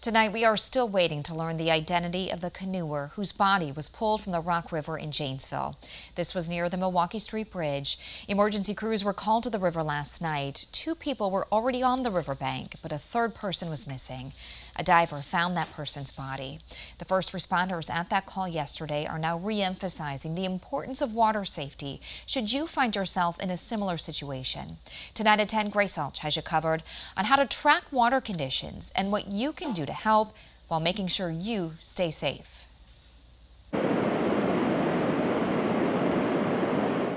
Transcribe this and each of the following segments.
Tonight, we are still waiting to learn the identity of the canoer whose body was pulled from the Rock River in Janesville. This was near the Milwaukee Street Bridge. Emergency crews were called to the river last night. 2 people were already on the riverbank, but a 3rd person was missing. A diver found that person's body. The first responders at that call yesterday are now re-emphasizing the importance of water safety should you find yourself in a similar situation. Tonight at 10, Grace Alch has you covered on how to track water conditions and what you can do to help while making sure you stay safe.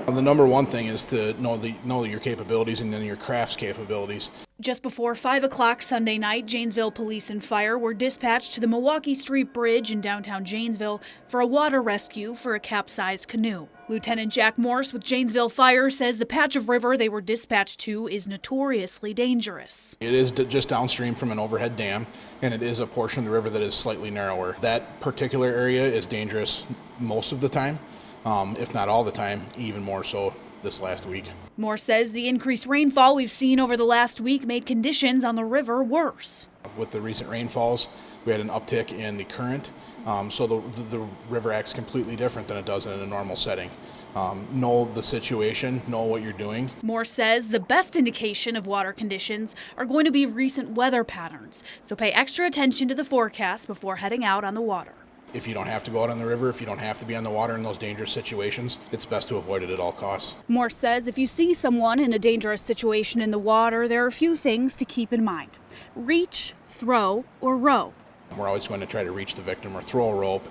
The number one thing is to know your capabilities and then your craft's capabilities. Just before 5 o'clock Sunday night, Janesville Police and Fire were dispatched to the Milwaukee Street Bridge in downtown Janesville for a water rescue for a capsized canoe. Lieutenant Jack Morse with Janesville Fire says the patch of river they were dispatched to is notoriously dangerous. It is just downstream from an overhead dam, and it is a portion of the river that is slightly narrower. That particular area is dangerous most of the time, if not all the time, even more so this last week. Morse says the increased rainfall we've seen over the last week made conditions on the river worse. With the recent rainfalls, we had an uptick in the current, so the river acts completely different than it does in a normal setting. Know the situation, know what you're doing. Morse says the best indication of water conditions are going to be recent weather patterns, so pay extra attention to the forecast before heading out on the water. If you don't have to go out on the river, if you don't have to be on the water in those dangerous situations, it's best to avoid it at all costs. Morse says if you see someone in a dangerous situation in the water, there are a few things to keep in mind. Reach, throw, or row. We're always going to try to reach the victim or throw a rope.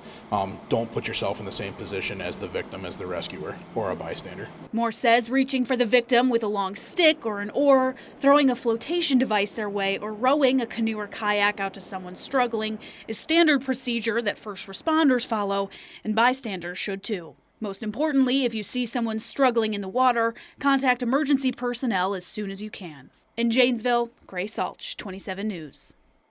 Don't put yourself in the same position as the victim, as the rescuer or a bystander. Morse says reaching for the victim with a long stick or an oar, throwing a flotation device their way, or rowing a canoe or kayak out to someone struggling is standard procedure that first responders follow, and bystanders should too. Most importantly, if you see someone struggling in the water, contact emergency personnel as soon as you can. In Janesville, Grace Alch, 27 News.